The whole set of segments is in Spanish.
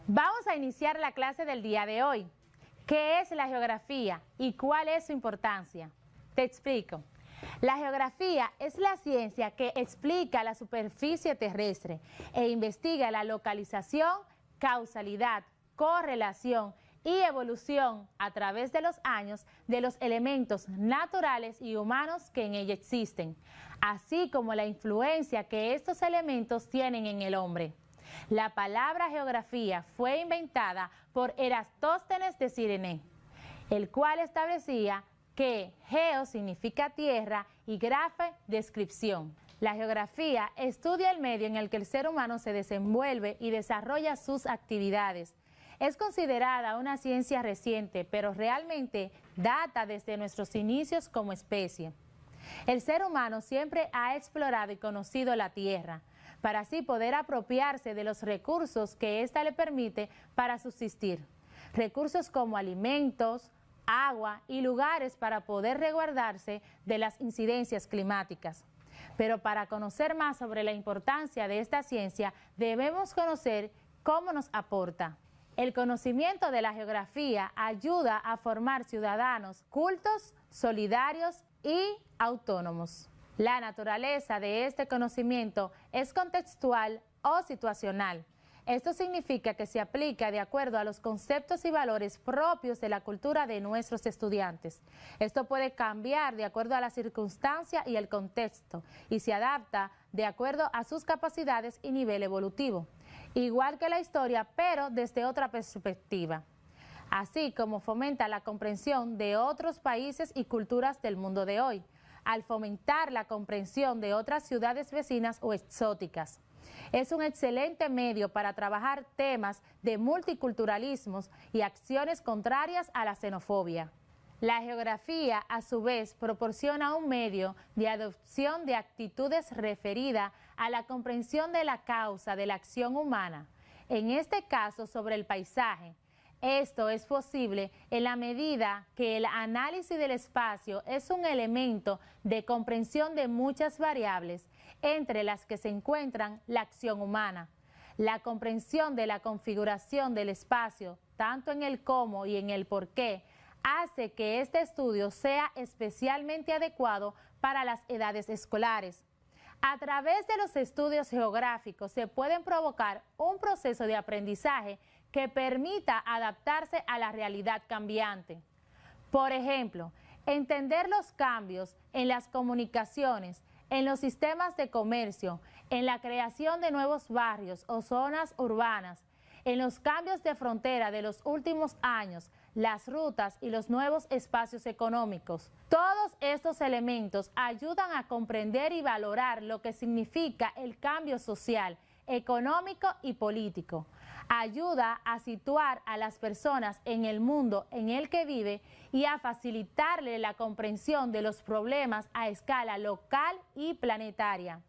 Vamos a iniciar la clase del día de hoy. ¿Qué es la geografía y cuál es su importancia? Te explico. La geografía es la ciencia que explica la superficie terrestre e investiga la localización, causalidad, correlación y evolución a través de los años de los elementos naturales y humanos que en ella existen, así como la influencia que estos elementos tienen en el hombre. La palabra geografía fue inventada por Eratóstenes de Cirene, el cual establecía que geo significa tierra y grafe descripción. La geografía estudia el medio en el que el ser humano se desenvuelve y desarrolla sus actividades. Es considerada una ciencia reciente, pero realmente data desde nuestros inicios como especie. El ser humano siempre ha explorado y conocido la tierra, para así poder apropiarse de los recursos que ésta le permite para subsistir. Recursos como alimentos, agua y lugares para poder resguardarse de las incidencias climáticas. Pero para conocer más sobre la importancia de esta ciencia, debemos conocer cómo nos aporta. El conocimiento de la geografía ayuda a formar ciudadanos cultos, solidarios y autónomos. La naturaleza de este conocimiento es contextual o situacional. Esto significa que se aplica de acuerdo a los conceptos y valores propios de la cultura de nuestros estudiantes. Esto puede cambiar de acuerdo a la circunstancia y el contexto y se adapta de acuerdo a sus capacidades y nivel evolutivo. Igual que la historia, pero desde otra perspectiva. Así como fomenta la comprensión de otros países y culturas del mundo de hoy, al fomentar la comprensión de otras ciudades vecinas o exóticas. Es un excelente medio para trabajar temas de multiculturalismos y acciones contrarias a la xenofobia. La geografía, a su vez, proporciona un medio de adopción de actitudes referidas a la comprensión de la causa de la acción humana, en este caso sobre el paisaje. Esto es posible en la medida que el análisis del espacio es un elemento de comprensión de muchas variables, entre las que se encuentran la acción humana. La comprensión de la configuración del espacio, tanto en el cómo y en el por qué, hace que este estudio sea especialmente adecuado para las edades escolares. A través de los estudios geográficos se pueden provocar un proceso de aprendizaje que permita adaptarse a la realidad cambiante. Por ejemplo, entender los cambios en las comunicaciones, en los sistemas de comercio, en la creación de nuevos barrios o zonas urbanas, en los cambios de frontera de los últimos años, las rutas y los nuevos espacios económicos. Todos estos elementos ayudan a comprender y valorar lo que significa el cambio social, económico y político. Ayuda a situar a las personas en el mundo en el que vive y a facilitarle la comprensión de los problemas a escala local y planetaria.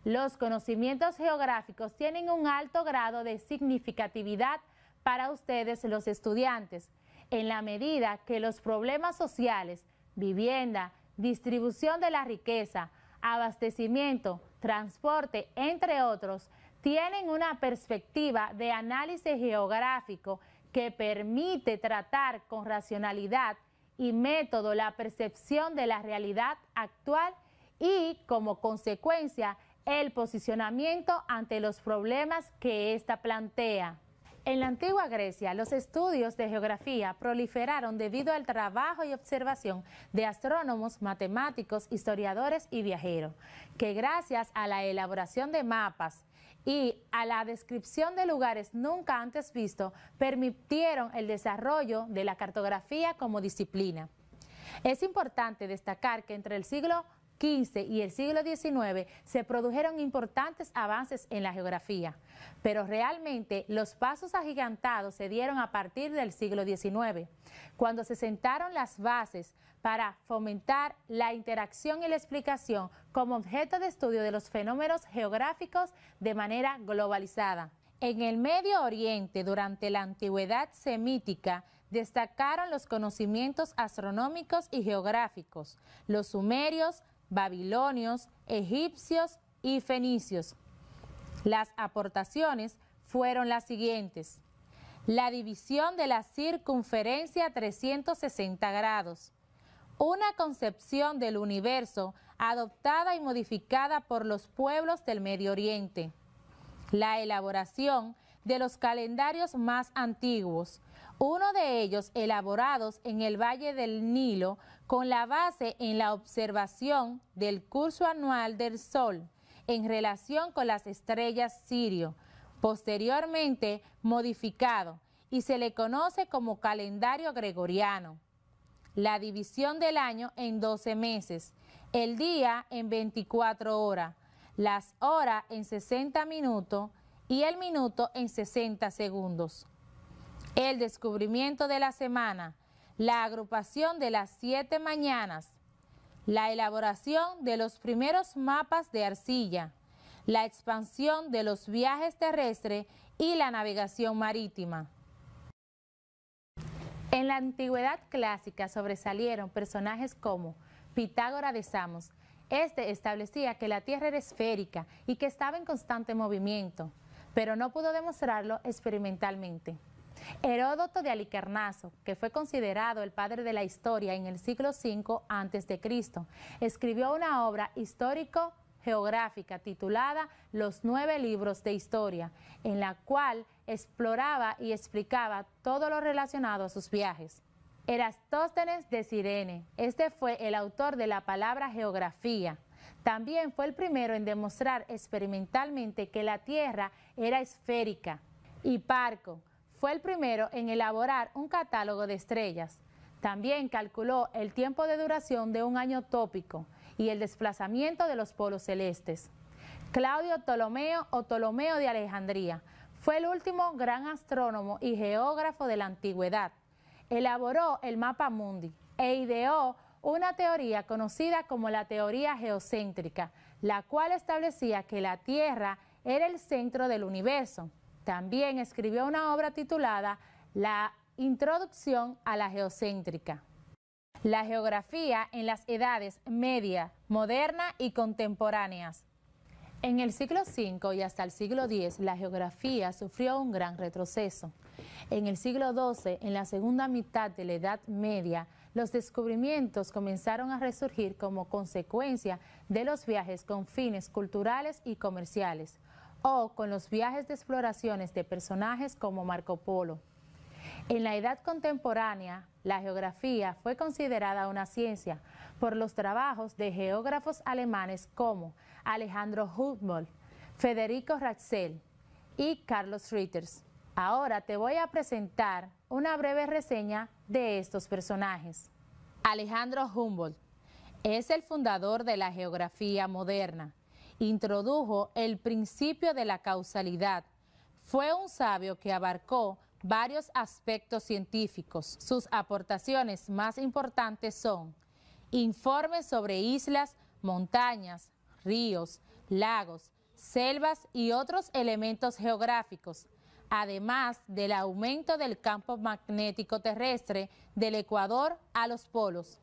Los conocimientos geográficos tienen un alto grado de significatividad para ustedes, los estudiantes, en la medida que los problemas sociales, vivienda, distribución de la riqueza, abastecimiento, transporte, entre otros, tienen una perspectiva de análisis geográfico que permite tratar con racionalidad y método la percepción de la realidad actual y, como consecuencia, el posicionamiento ante los problemas que ésta plantea. En la antigua Grecia, los estudios de geografía proliferaron debido al trabajo y observación de astrónomos, matemáticos, historiadores y viajeros, que gracias a la elaboración de mapas y a la descripción de lugares nunca antes vistos, permitieron el desarrollo de la cartografía como disciplina. Es importante destacar que entre el siglo XV y el siglo XIX se produjeron importantes avances en la geografía, pero realmente los pasos agigantados se dieron a partir del siglo XIX, cuando se sentaron las bases para fomentar la interacción y la explicación como objeto de estudio de los fenómenos geográficos de manera globalizada. En el Medio Oriente, durante la antigüedad semítica, destacaron los conocimientos astronómicos y geográficos, los sumerios, babilonios, egipcios y fenicios. Las aportaciones fueron las siguientes: La división de la circunferencia a 360 grados. Una concepción del universo adoptada y modificada por los pueblos del Medio Oriente. La elaboración de los calendarios más antiguos, uno de ellos elaborados en el Valle del Nilo con la base en la observación del curso anual del Sol en relación con las estrellas Sirio, posteriormente modificado, y se le conoce como calendario gregoriano. La división del año en 12 meses, el día en 24 horas, las horas en 60 minutos y el minuto en 60 segundos. El descubrimiento de la semana, la agrupación de las 7 mañanas, la elaboración de los primeros mapas de arcilla, la expansión de los viajes terrestres y la navegación marítima. En la antigüedad clásica sobresalieron personajes como Pitágoras de Samos. Este establecía que la Tierra era esférica y que estaba en constante movimiento, pero no pudo demostrarlo experimentalmente. Heródoto de Halicarnaso, que fue considerado el padre de la historia en el siglo V a.C., escribió una obra histórico-geográfica titulada Los 9 libros de historia, en la cual exploraba y explicaba todo lo relacionado a sus viajes. Eratóstenes de Cirene, este fue el autor de la palabra geografía. También fue el primero en demostrar experimentalmente que la Tierra era esférica. Hiparco fue el primero en elaborar un catálogo de estrellas. También calculó el tiempo de duración de un año tópico y el desplazamiento de los polos celestes. Claudio Ptolomeo o Ptolomeo de Alejandría fue el último gran astrónomo y geógrafo de la antigüedad. Elaboró el mapa mundi e ideó una teoría conocida como la teoría geocéntrica, la cual establecía que la Tierra era el centro del universo. También escribió una obra titulada La Introducción a la Geocéntrica. La geografía en las edades media, moderna y contemporáneas. En el siglo V y hasta el siglo X, la geografía sufrió un gran retroceso. En el siglo XII, en la segunda mitad de la Edad Media, los descubrimientos comenzaron a resurgir como consecuencia de los viajes con fines culturales y comerciales, o con los viajes de exploraciones de personajes como Marco Polo. En la edad contemporánea, la geografía fue considerada una ciencia por los trabajos de geógrafos alemanes como Alejandro Humboldt, Federico Ratzel y Carlos Ritter. Ahora te voy a presentar una breve reseña de estos personajes. Alejandro Humboldt es el fundador de la geografía moderna. Introdujo el principio de la causalidad. Fue un sabio que abarcó varios aspectos científicos. Sus aportaciones más importantes son informes sobre islas, montañas, ríos, lagos, selvas y otros elementos geográficos, además del aumento del campo magnético terrestre del Ecuador a los polos.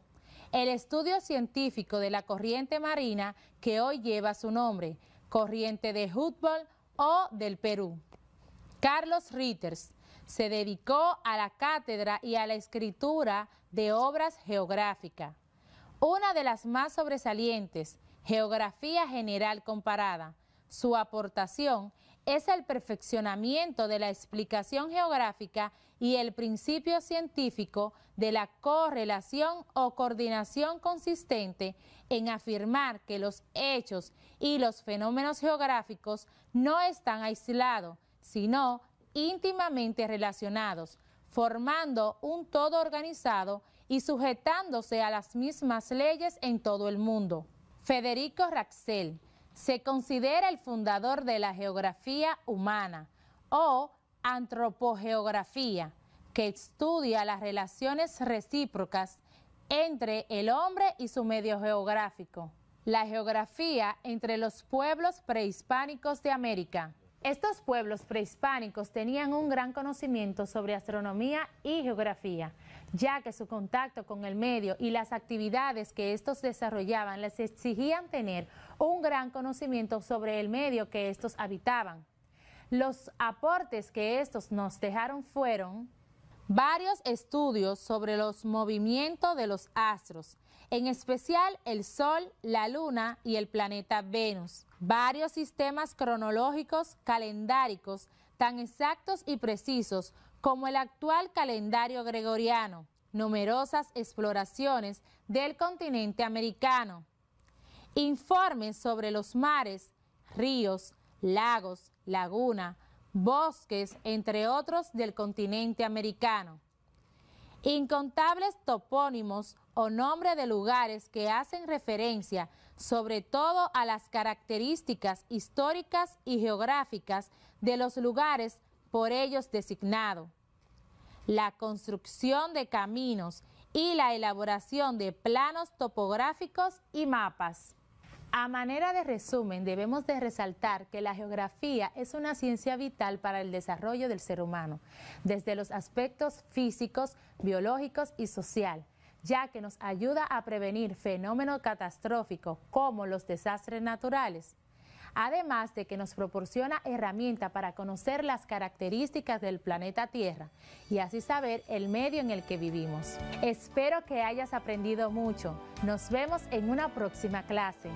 El estudio científico de la corriente marina que hoy lleva su nombre, corriente de Humboldt o del Perú. Carlos Ritter se dedicó a la cátedra y a la escritura de obras geográficas. Una de las más sobresalientes, Geografía General Comparada. Su aportación es el perfeccionamiento de la explicación geográfica y el principio científico de la correlación o coordinación consistente en afirmar que los hechos y los fenómenos geográficos no están aislados, sino íntimamente relacionados, formando un todo organizado y sujetándose a las mismas leyes en todo el mundo. Federico Ratzel se considera el fundador de la geografía humana o antropogeografía, que estudia las relaciones recíprocas entre el hombre y su medio geográfico. La geografía entre los pueblos prehispánicos de América. Estos pueblos prehispánicos tenían un gran conocimiento sobre astronomía y geografía, ya que su contacto con el medio y las actividades que estos desarrollaban les exigían tener un gran conocimiento sobre el medio que estos habitaban. Los aportes que estos nos dejaron fueron varios estudios sobre los movimientos de los astros, en especial el Sol, la Luna y el planeta Venus. Varios sistemas cronológicos calendáricos tan exactos y precisos como el actual calendario gregoriano. Numerosas exploraciones del continente americano. Informes sobre los mares, ríos, lagos, lagunas, bosques, entre otros, del continente americano. Incontables topónimos o nombres de lugares que hacen referencia sobre todo a las características históricas y geográficas de los lugares por ellos designados. La construcción de caminos y la elaboración de planos topográficos y mapas. A manera de resumen, debemos de resaltar que la geografía es una ciencia vital para el desarrollo del ser humano, desde los aspectos físicos, biológicos y social, ya que nos ayuda a prevenir fenómenos catastróficos como los desastres naturales, además de que nos proporciona herramientas para conocer las características del planeta Tierra y así saber el medio en el que vivimos. Espero que hayas aprendido mucho. Nos vemos en una próxima clase.